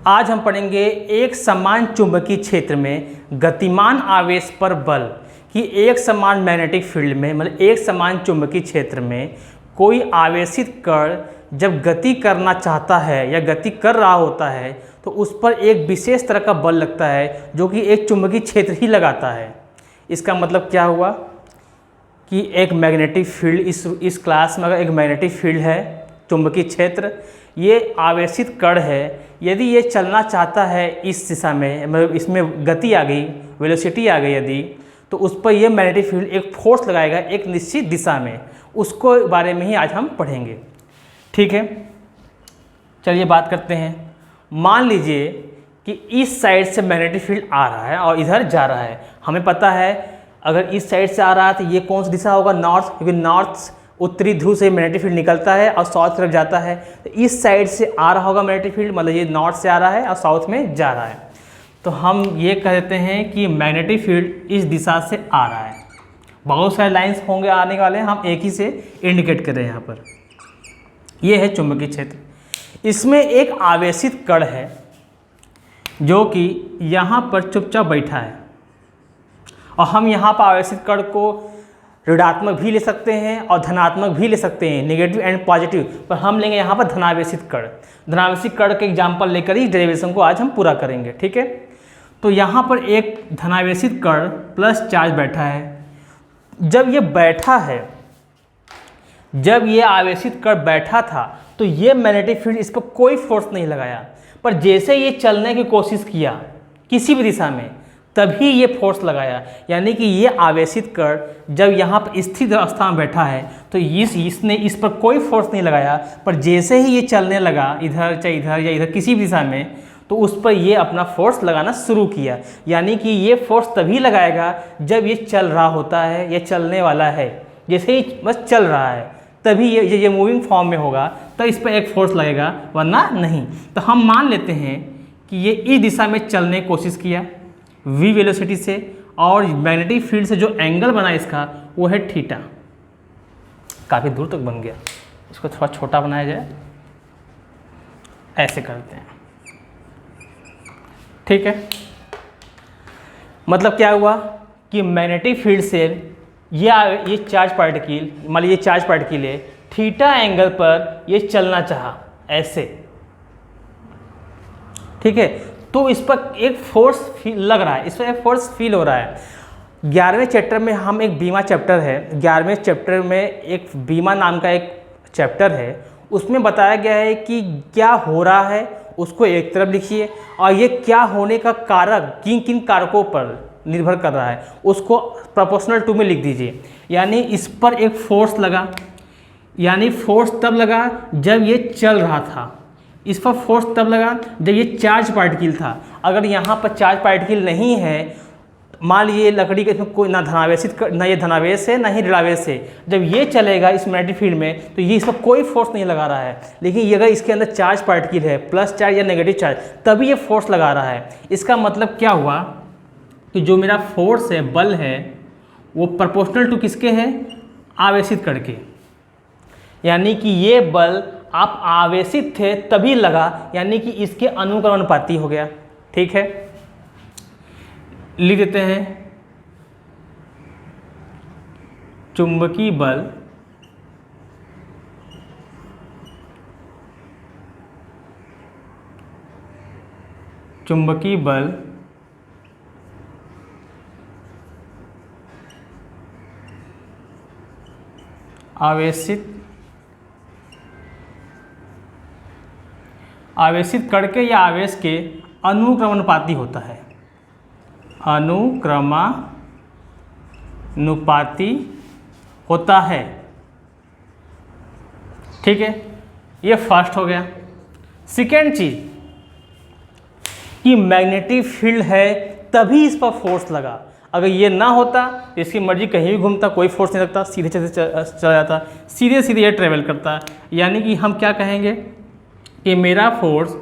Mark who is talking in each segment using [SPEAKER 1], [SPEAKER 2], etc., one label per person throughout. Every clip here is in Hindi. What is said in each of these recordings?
[SPEAKER 1] आज हम पढ़ेंगे एक समान चुंबकीय क्षेत्र में गतिमान आवेश पर बल कि एक समान मैग्नेटिक फील्ड में मतलब एक समान चुंबकीय क्षेत्र में कोई आवेशित कण जब गति करना चाहता है या गति कर रहा होता है तो उस पर एक विशेष तरह का बल लगता है जो कि एक चुंबकीय क्षेत्र ही लगाता है। इसका मतलब क्या हुआ कि एक मैग्नेटिक फील्ड इस क्लास में अगर एक मैग्नेटिक फील्ड है, चुंबकीय क्षेत्र, ये आवेशित कण है, यदि ये चलना चाहता है इस दिशा में, मतलब इसमें गति आ गई, वेलोसिटी आ गई यदि, तो उस पर ये मैग्नेटिक फील्ड एक फोर्स लगाएगा एक निश्चित दिशा में। उसको बारे में ही आज हम पढ़ेंगे। ठीक है, चलिए बात करते हैं। मान लीजिए कि इस साइड से मैग्नेटिक फील्ड आ रहा है और इधर जा रहा है। हमें पता है अगर इस साइड से आ रहा है तो ये कौन सी दिशा होगा? नॉर्थ, क्योंकि नॉर्थ उत्तरी ध्रुव से मैग्नेटिक फील्ड निकलता है और साउथ तरफ जाता है। तो इस साइड से आ रहा होगा मैग्नेटिक फील्ड, मतलब ये नॉर्थ से आ रहा है और साउथ में जा रहा है। तो हम ये कह देते हैं कि मैग्नेटिक फील्ड इस दिशा से आ रहा है। बहुत सारे लाइंस होंगे आने वाले हैं, हम एक ही से इंडिकेट कर रहे हैं यहाँ पर। ये है चुंबकीय क्षेत्र। इसमें एक आवेशित कण है जो कि यहाँ पर चुपचाप बैठा है और हम यहाँ पर आवेशित कण को ऋणात्मक भी ले सकते हैं और धनात्मक भी ले सकते हैं, नेगेटिव एंड पॉजिटिव, पर हम लेंगे यहाँ पर धनावेशित कण। धनावेशित कण के एग्जाम्पल लेकर ही डेरिवेशन को आज हम पूरा करेंगे। ठीक है, तो यहाँ पर एक धनावेशित कण प्लस चार्ज बैठा है। जब ये बैठा है, जब ये आवेशित कण बैठा था तो ये मैग्नेटिक फील्ड इस पर कोई फोर्स नहीं लगाया, पर जैसे ये चलने की कोशिश किया किसी भी दिशा में तभी ये फोर्स लगाया। यानी कि ये आवेशित कण जब यहाँ पर स्थिर अवस्था में बैठा है तो इसने इस पर कोई फोर्स नहीं लगाया, पर जैसे ही ये चलने लगा इधर चाहे इधर या इधर किसी भी दिशा में, तो उस पर ये अपना फोर्स लगाना शुरू किया। यानी कि ये फोर्स तभी लगाएगा जब ये चल रहा होता है, ये चलने वाला है। जैसे ही बस चल रहा है तभी ये मूविंग फॉर्म में होगा तो इस पर एक फोर्स लगेगा, वरना नहीं। तो हम मान लेते हैं कि ये इस दिशा में चलने की कोशिश किया v वेलोसिटी से, और मैग्नेटिक फील्ड से जो एंगल बना इसका वो है थीटा। काफ़ी दूर तक बन गया, इसको थोड़ा छोटा बनाया जाए, ऐसे करते हैं। ठीक है, मतलब क्या हुआ कि मैग्नेटिक फील्ड से ये चार्ज पार्टिकल, मान लीजिए चार्ज पार्टिकल है, थीटा एंगल पर ये चलना चाहा ऐसे। ठीक है, तो इस पर एक फोर्स लग रहा है, इस पर एक फोर्स फील हो रहा है। 11वें चैप्टर में हम एक बीमा चैप्टर है, 11वें चैप्टर में एक बीमा नाम का एक चैप्टर है, उसमें बताया गया है कि क्या हो रहा है उसको एक तरफ लिखिए और ये क्या होने का कारक किन किन कारकों पर निर्भर कर रहा है उसको प्रोपोर्शनल टू में लिख दीजिए। यानी इस पर एक फोर्स लगा, यानी फोर्स तब लगा जब ये चल रहा था। इस पर फोर्स तब लगा जब ये चार्ज पार्टिकल था। अगर यहाँ पर चार्ज पार्टिकल नहीं है, मान लीजिए लकड़ी के इसमें कोई ना धनावेशित, ना ये धनावेश है ना ही ऋणावेश है, जब ये चलेगा इस मैग्नेटिक फील्ड में तो ये इस पर कोई फोर्स नहीं लगा रहा है। लेकिन ये अगर इसके अंदर चार्ज पार्टिकल है, प्लस चार्ज या नेगेटिव चार्ज, तभी ये फोर्स लगा रहा है। इसका मतलब क्या हुआ कि जो मेरा फोर्स है, बल है, वो प्रोपोर्शनल टू किसके है? आवेशित कण के। यानी कि ये बल आप आवेशित थे तभी लगा, यानी कि इसके अनुक्रमानुपाती हो गया। ठीक है, लिख देते हैं चुंबकीय बल आवेशित कण के या आवेश के अनुक्रमानुपाती होता है, अनुक्रमानुपाती होता है। ठीक है, ये फर्स्ट हो गया। सेकेंड चीज कि मैग्नेटिक फील्ड है तभी इस पर फोर्स लगा। अगर ये ना होता तो इसकी मर्जी कहीं भी घूमता, कोई फोर्स नहीं लगता, सीधे चला जाता, सीधे सीधे ये ट्रेवल करता। यानी कि हम क्या कहेंगे कि मेरा फोर्स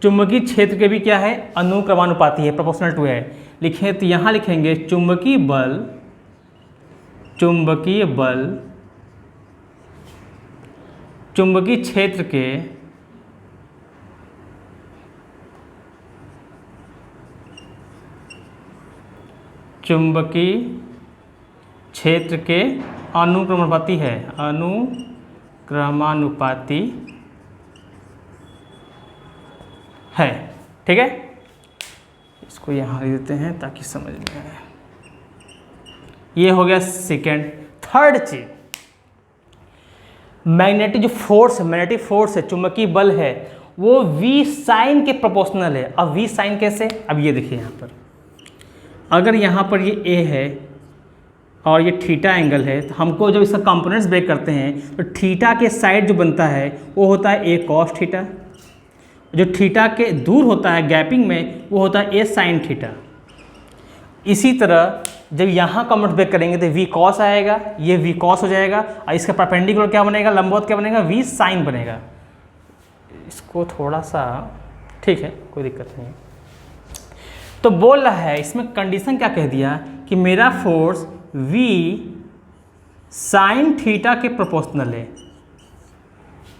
[SPEAKER 1] चुंबकीय क्षेत्र के भी क्या है? अनुक्रमानुपाती है, प्रोपोर्शनल टू है। लिखें तो यहाँ लिखेंगे चुंबकीय बल चुंबकीय क्षेत्र के चुंबकीय क्षेत्र के अनुक्रमानुपाती है, अनुक्रमानुपाती है। ठीक है, इसको यहाँ लिख देते हैं ताकि समझ में आए। ये हो गया सेकेंड। थर्ड चीज, मैग्नेटिक जो फोर्स, मैग्नेटिक फोर्स है, चुंबकीय बल है, वो v साइन के प्रोपोर्शनल है। अब v साइन कैसे? अब ये देखिए यहाँ पर, अगर यहाँ पर ये a है और ये थीटा एंगल है, तो हमको जब इसका कंपोनेंट्स ब्रेक करते हैं तो थीटा के साइड जो बनता है वो होता है a cos थीटा, जो थीटा के दूर होता है गैपिंग में वो होता है a sin थीटा। इसी तरह जब यहाँ कंपोनेंट्स ब्रेक करेंगे तो v cos आएगा, ये v cos हो जाएगा, और इसका परपेंडिकुलर क्या बनेगा, लंबवत क्या बनेगा, v sin बनेगा। इसको थोड़ा सा, ठीक है, कोई दिक्कत नहीं है। तो बोल रहा है इसमें कंडीशन क्या कह दिया कि मेरा फोर्स v sin थीटा के प्रोपोर्शनल है।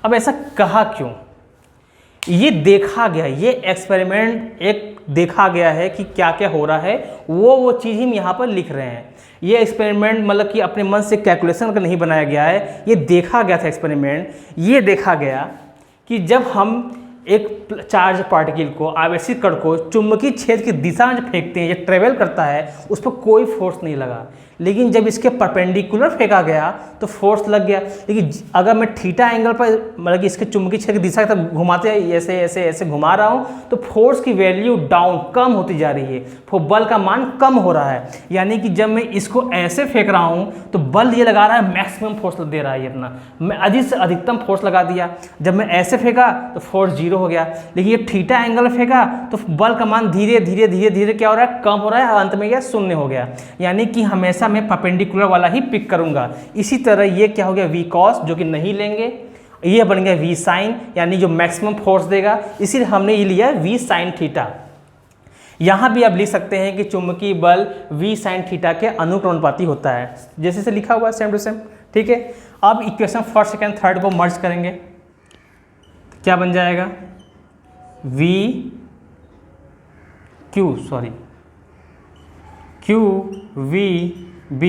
[SPEAKER 1] अब ऐसा कहा क्यों? ये देखा गया, ये एक्सपेरिमेंट एक देखा गया है कि क्या क्या हो रहा है, वो चीज़ हम यहाँ पर लिख रहे हैं। ये एक्सपेरिमेंट मतलब कि अपने मन से कैलकुलेशन का नहीं बनाया गया है, ये देखा गया था एक्सपेरिमेंट। ये देखा गया कि जब हम एक चार्ज पार्टिकल को, आवेशित कण को चुंबकीय क्षेत्र की दिशा में जब फेंकते हैं, ये ट्रेवल करता है, उस पर कोई फोर्स नहीं लगा। लेकिन जब इसके परपेंडिकुलर फेंका गया तो फोर्स लग गया। लेकिन अगर मैं थीटा एंगल पर मतलब कि इसके चुंबकीय क्षेत्र की दिशा की तरफ घुमाते ऐसे ऐसे ऐसे घुमा रहा हूँ तो फोर्स की वैल्यू डाउन, कम होती जा रही है, बल का मान कम हो रहा है। यानी कि जब मैं इसको ऐसे फेंक रहा हूँ तो बल ये लगा रहा है, मैक्सिमम फोर्स दे रहा है ये अपना, मैं अधिक से अधिकतम फोर्स लगा दिया। जब मैं ऐसे फेंका तो फोर्स 0 हो गया। लेकिन ये थीटा एंगल फेंका तो बल का मान धीरे धीरे धीरे धीरे क्या हो रहा है, कम हो रहा है, अंत में यह 0 हो गया। यानी कि हमेशा मैं परपेंडिकुलर वाला ही पिक करूंगा। इसी तरह ये क्या हो गया, v cos, जो कि नहीं लेंगे, ये बन गया v sin, यानी जो मैक्सिमम फोर्स देगा। इसीलिए हमने ये लिया v sin थीटा। यहां भी आप लिख सकते हैं कि चुंबकीय बल v sin थीटा के अनुक्रमानुपाती होता है, जैसे से लिखा हुआ है सेम टू सेम। ठीक है, अब इक्वेशन फर्स्ट सेकंड थर्ड को मर्ज करेंगे, क्या बन जाएगा, q v b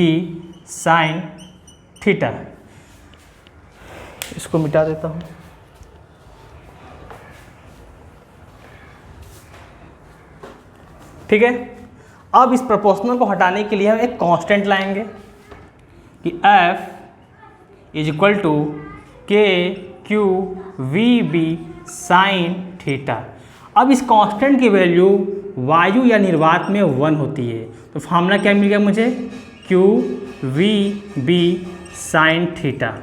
[SPEAKER 1] sin theta. इसको मिटा देता हूँ। ठीक है, अब इस प्रोपोर्शनल को हटाने के लिए हम एक कांस्टेंट लाएंगे कि F इज इक्वल टू के q v B sine theta. अब इस कांस्टेंट की वैल्यू वायु या निर्वात में 1 होती है, तो फार्मूला क्या मिल गया मुझे, q v B sine theta.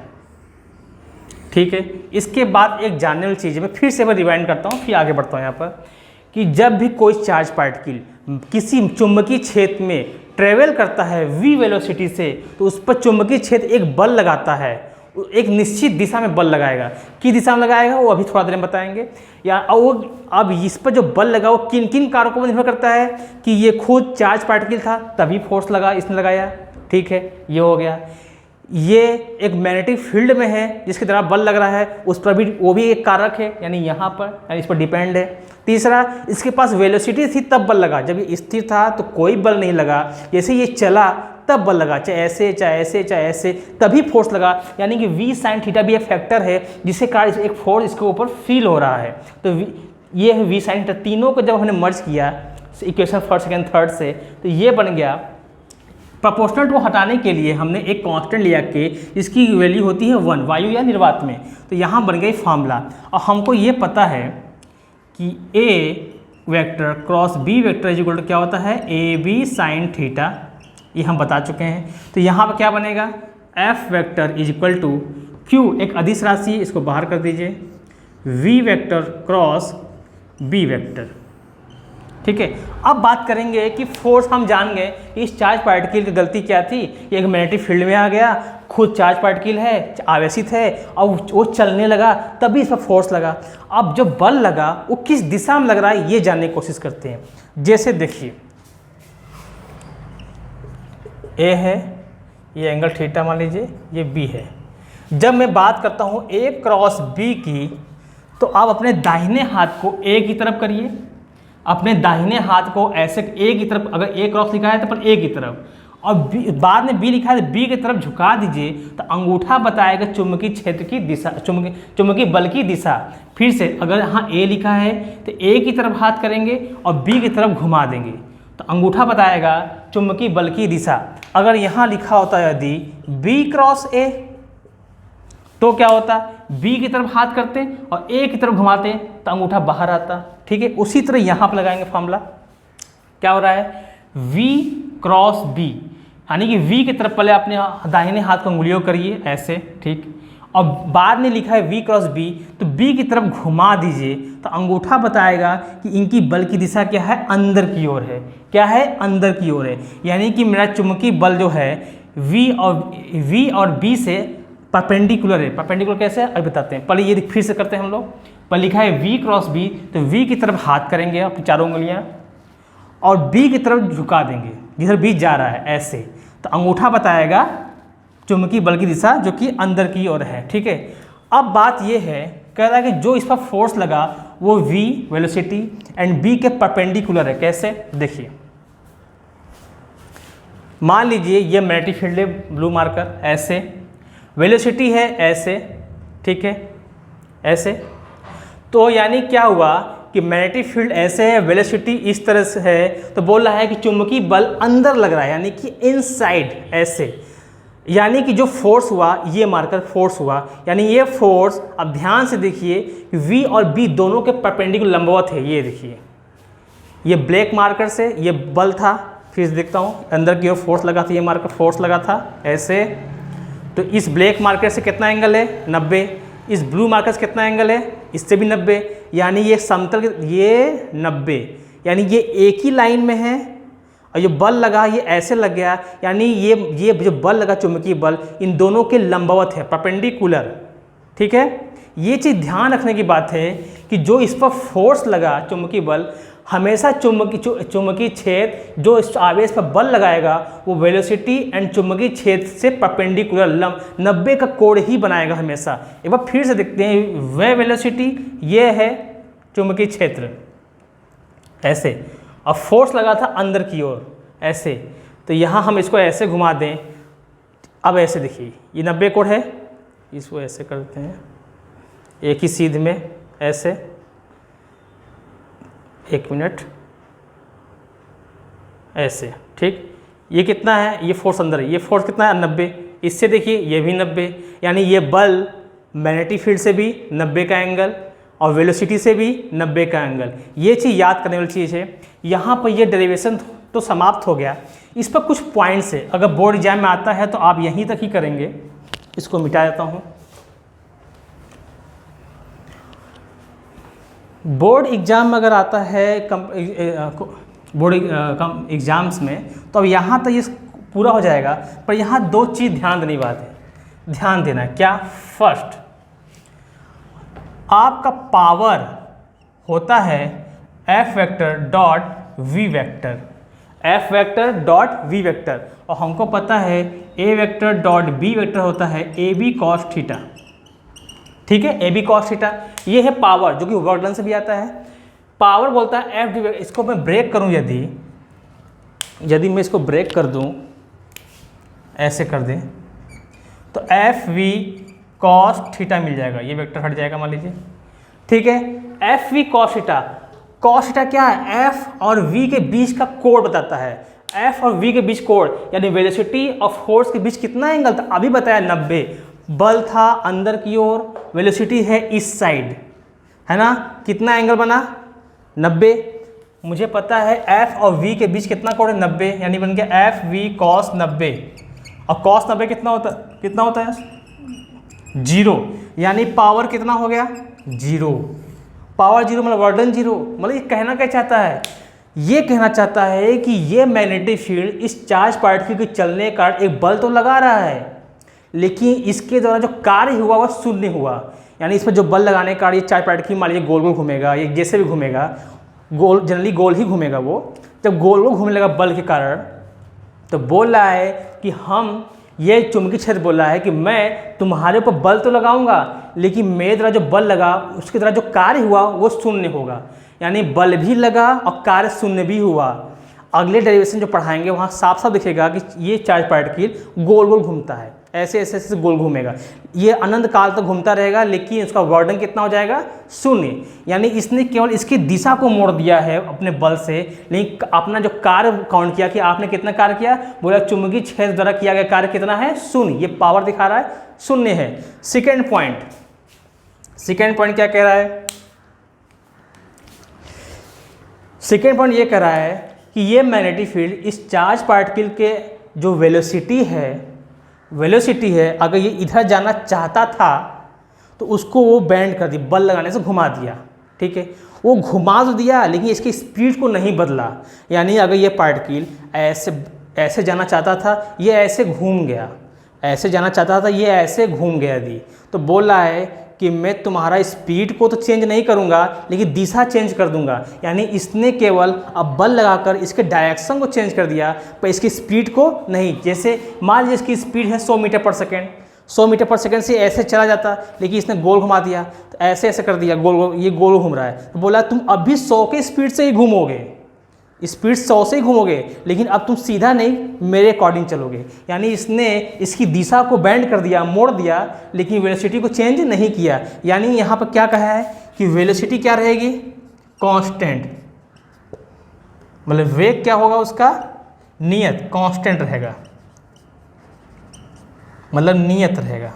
[SPEAKER 1] ठीक है, इसके बाद एक जानने वाली चीज़ है, मैं फिर से रिवाइंड करता हूँ, फिर आगे बढ़ता हूँ यहाँ पर, कि जब भी कोई चार्ज पार्टिकल किसी चुंबकीय क्षेत्र में ट्रेवल करता है v वेलोसिटी से, तो उस पर चुंबकीय क्षेत्र एक बल लगाता है, एक निश्चित दिशा में बल लगाएगा। किस दिशा में लगाएगा वो अभी थोड़ा देर में बताएंगे। या वो अब इस पर जो बल लगा वो किन किन कारकों पर निर्भर करता है, कि ये खुद चार्ज पार्टिकल था तभी फोर्स लगा, इसने लगाया। ठीक है, ये हो गया। ये एक मैग्नेटिक फील्ड में है जिसकी तरह बल लग रहा है, उस पर भी वो भी एक कारक है, यानी यहाँ पर, यानी इस पर डिपेंड है। तीसरा, इसके पास वेलोसिटी थी तब बल लगा, जब ये स्थिर था तो कोई बल नहीं लगा, जैसे ये चला तब बल लगा, चाहे ऐसे चाहे ऐसे चाहे ऐसे, तभी फोर्स लगा। यानी कि v sin थीटा भी एक फैक्टर है जिसके कारण एक फोर्स इसके ऊपर फील हो रहा है। तो ये है v sin थीटा। तीनों को जब हमने मर्ज किया इक्वेशन फर्स्ट सेकंड थर्ड से, तो ये बन गया। प्रोपोर्शनल को हटाने के लिए हमने एक कांस्टेंट लिया कि इसकी वैल्यू होती है 1 वायु या निर्वात में, तो यहाँ बन गई फार्मूला। और हमको ये पता है कि a vector cross b vector is equal to क्या होता है, ab sin थीटा, ये हम बता चुके हैं। तो यहाँ पर क्या बनेगा, f vector is equal to q, एक अदिश राशि, इसको बाहर कर दीजिए, v vector cross b vector. ठीक है, अब बात करेंगे कि फोर्स। हम जान गए कि इस चार्ज पार्टिकल की गलती क्या थी, ये एक मैग्नेटिक फील्ड में आ गया, खुद चार्ज पार्टिकल है, आवेशित है, और वो चलने लगा तभी इस पर फोर्स लगा। अब जो बल लगा वो किस दिशा में लग रहा है ये जानने की कोशिश करते हैं। जैसे देखिए, ए है, ये एंगल थीटा मान लीजिए, ये बी है। जब मैं बात करता हूँ ए क्रॉस बी की, तो आप अपने दाहिने हाथ को ए की तरफ करिए, अपने दाहिने हाथ को ऐसे ए की तरफ, अगर ए क्रॉस लिखा है तो पर ए की तरफ, और बाद में बी लिखा है तो बी की तरफ झुका दीजिए, तो अंगूठा बताएगा चुंबकीय क्षेत्र की दिशा, चुंबकीय बल की दिशा। फिर से अगर यहाँ ए लिखा है तो ए की तरफ हाथ करेंगे और बी की तरफ घुमा देंगे, तो अंगूठा बताएगा चुंबकीय बल की दिशा। अगर यहाँ लिखा होता है यदि बी क्रॉस ए, तो क्या होता, बी की तरफ हाथ करते और ए की तरफ घुमाते तो अंगूठा बाहर आता। ठीक है, उसी तरह यहाँ पर लगाएंगे फॉर्मूला। क्या हो रहा है, V क्रॉस B, यानी कि V की तरफ पहले अपने दाहिने हाथ को उंगलियों करिए ऐसे, ठीक, और बाद में लिखा है V क्रॉस B, तो B की तरफ घुमा दीजिए, तो अंगूठा बताएगा कि इनकी बल की दिशा क्या है, अंदर की ओर है। क्या है, अंदर की ओर है, यानी कि मेरा चुंबकीय बल जो है V और B से परपेंडिकुलर है। परपेंडिकुलर कैसे है अभी बताते हैं, पहले ये फिर से करते हैं हम लोग। पर लिखा है V क्रॉस B, तो V की तरफ हाथ करेंगे अपनी चारों उंगलियां और B की तरफ झुका देंगे जिधर B जा रहा है ऐसे, तो अंगूठा बताएगा चुंबकीय बल की दिशा जो कि अंदर की ओर है। ठीक है, अब बात ये है, कह रहा है कि जो इस पर फोर्स लगा वो V वेलोसिटी एंड B के परपेंडिकुलर है। कैसे, देखिए, मान लीजिए ये मैग्नेटिक फील्ड है, ब्लू मार्कर, ऐसे वेलोसिटी है ऐसे, ठीक है, ऐसे, तो यानी क्या हुआ कि मैग्नेटिक फील्ड ऐसे है, वेलोसिटी इस तरह से है, तो बोल रहा है कि चुंबकीय बल अंदर लग रहा है, यानी कि इनसाइड ऐसे, यानी कि जो फोर्स हुआ, ये मार्कर फोर्स हुआ, यानी ये फोर्स, अब ध्यान से देखिए V और B दोनों के परपेंडिकुलर लंबवत है। ये देखिए, ये ब्लैक मार्कर से ये बल था, फिर से देखता हूँ, अंदर की ओर फोर्स लगा था, ये मार्कर फोर्स लगा था ऐसे, तो इस ब्लैक मार्कर से कितना एंगल है, 90, इस ब्लू मार्कर से कितना एंगल है, इससे भी 90, यानी ये समतल, ये 90, यानी ये एक ही लाइन में है, और ये बल लगा ये ऐसे लग गया, यानी ये जो बल लगा चुंबकीय बल इन दोनों के लंबवत है, परपेंडिकुलर। ठीक है, ये चीज़ ध्यान रखने की बात है कि जो इस पर फोर्स लगा चुंबकीय बल, हमेशा चुंबकीय क्षेत्र जो इस आवेश पर बल लगाएगा वो वेलोसिटी एंड चुंबकीय क्षेत्र से परपेंडिकुलर 90 का कोण ही बनाएगा हमेशा। एक बार फिर से देखते हैं, वह वेलोसिटी, ये है चुंबकीय क्षेत्र ऐसे, और फोर्स लगा था अंदर की ओर ऐसे, तो यहाँ हम इसको ऐसे घुमा दें। अब ऐसे देखिए, ये 90 कोण है, इसको ऐसे करते हैं एक ही सीध में ऐसे, एक मिनट ऐसे, ठीक, ये कितना है, ये फोर्स अंदर है, ये फोर्स कितना है 90, इससे देखिए ये भी 90, यानी ये बल मैग्नेटिक फील्ड से भी 90 का एंगल और वेलोसिटी से भी 90 का एंगल। ये चीज़ याद करने वाली चीज़ है। यहाँ पर ये डेरिवेशन तो समाप्त हो गया, इस पर कुछ पॉइंट्स है, अगर बोर्ड एग्जाम में आता है तो आप यहीं तक ही करेंगे। इसको मिटा देता हूँ। बोर्ड एग्ज़ाम में अगर आता है बोर्ड एग्ज़ाम्स में, तो अब यहाँ तक ये पूरा हो जाएगा, पर यहाँ दो चीज़ ध्यान देने की बात है, ध्यान देना है। क्या, फर्स्ट, आपका पावर होता है F vector dot V vector, F vector dot V vector, और हमको पता है A vector dot B vector होता है AB cos थीटा। ठीक है, AB cos थीटा, ये है पावर जो कि वर्क डन से भी आता है। पावर बोलता है F, इसको मैं ब्रेक करूं, यदि मैं इसको ब्रेक कर दूं, ऐसे कर दें, तो FV cos थीटा मिल जाएगा, ये वेक्टर हट जाएगा मान लीजिए। ठीक है, FV cos theta, cos theta क्या है, F और V के बीच का कोण बताता है, F और V के बीच कोण, यानी वेलोसिटी और फोर्स के बीच कितना एंगल था, अभी बताया 90, बल था अंदर की ओर, वेलोसिटी है इस साइड, है ना, कितना एंगल बना 90, मुझे पता है F और V के बीच कितना कोण है 90, यानी बन गया FV cos 90, और cos 90 कितना होता है 0, यानी पावर कितना हो गया 0, पावर 0 मतलब वर्डन 0, मतलब ये कहना क्या चाहता है, ये कहना चाहता है कि ये मैग्नेटिक फील्ड इस चार्ज पार्टिकल के चलने का एक बल तो लगा रहा है, लेकिन इसके द्वारा जो कार्य हुआ वह शून्य हुआ, यानी इस पर जो बल लगाने का ये चार्ज पार्टिकल मान लीजिए गोल गोल घूमेगा, ये जैसे भी घूमेगा, गोल जनरली गोल ही घूमेगा, वो जब गोल गोल घूमने लगा बल के कारण, तो बोल रहा है कि हम, ये चुंबकीय क्षेत्र बोल रहा है कि मैं तुम्हारे ऊपर बल तो लगाऊंगा, लेकिन मेरे द्वारा जो बल लगा उसके द्वारा जो कार्य हुआ वो शून्य होगा, यानी बल भी लगा और कार्य शून्य भी हुआ। अगले डेरिवेशन जो पढ़ाएंगे वहाँ साफ साफ दिखेगा कि ये चार्ज पार्टिकल गोल गोल घूमता है, ऐसे ऐसे ऐसे गोल घूमेगा, ये अनंत काल तक घूमता रहेगा, लेकिन इसका वर्णन कितना हो जाएगा, शून्य। यानी इसने केवल इसकी दिशा को मोड़ दिया है अपने बल से, लेकिन अपना जो कार्य काउंट किया कि आपने कितना कार्य किया, बोला चुंबकीय क्षेत्र द्वारा किया गया कार्य कितना है, शून्य। ये पावर दिखा रहा है शून्य है। सेकेंड पॉइंट क्या कह रहा है, सेकेंड पॉइंट ये कह रहा है कि ये मैग्नेटिक फील्ड इस चार्ज पार्टिकल के जो वेलोसिटी है अगर ये इधर जाना चाहता था तो उसको वो बैंड कर दी, बल लगाने से घुमा दिया, ठीक है। वो घुमा तो दिया लेकिन इसकी स्पीड को नहीं बदला। यानी अगर ये पार्टिकल ऐसे जाना चाहता था, ये ऐसे घूम गया, ऐसे जाना चाहता था, ये ऐसे घूम गया दी, तो बोल रहा है कि मैं तुम्हारा स्पीड को तो चेंज नहीं करूंगा लेकिन दिशा चेंज कर दूंगा। यानी इसने केवल अब बल लगाकर इसके डायरेक्शन को चेंज कर दिया पर इसकी स्पीड को नहीं। जैसे मान लीजिए इसकी स्पीड है 100 मीटर पर सेकेंड, 100 मीटर पर सेकेंड से ऐसे चला जाता, लेकिन इसने गोल घुमा दिया, तो ऐसे ऐसे कर दिया, गोल गोल, ये गोल घूम रहा है, तो बोला तुम अभी 100 की स्पीड से ही घूमोगे, स्पीड 100 से ही घूमोगे, लेकिन अब तुम सीधा नहीं मेरे अकॉर्डिंग चलोगे। यानी इसने इसकी दिशा को बेंड कर दिया, मोड़ दिया, लेकिन वेलोसिटी को चेंज नहीं किया। यानी यहाँ पर क्या कहा है कि वेलोसिटी क्या रहेगी, कांस्टेंट, मतलब वेग क्या होगा उसका, नियत, कांस्टेंट रहेगा, मतलब नियत रहेगा।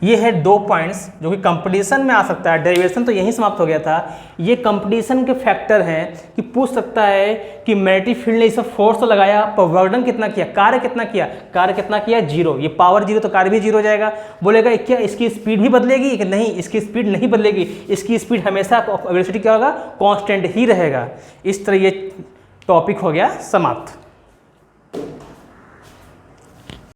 [SPEAKER 1] ये है 2 पॉइंट्स जो कि कंपटीशन में आ सकता है। डेरिवेशन तो यहीं समाप्त हो गया था। ये कंपटीशन के फैक्टर हैं कि पूछ सकता है कि मैग्नेटिक फील्ड ने इसे फोर्स तो लगाया पर वर्णन कितना किया, कार्य कितना किया, 0। ये पावर 0 तो कार्य भी 0 हो जाएगा। बोलेगा क्या इसकी स्पीड भी बदलेगी कि नहीं, इसकी स्पीड नहीं बदलेगी, इसकी स्पीड हमेशा वेलोसिटी क्या होगा, कांस्टेंट ही रहेगा। इस तरह ये टॉपिक हो गया समाप्त।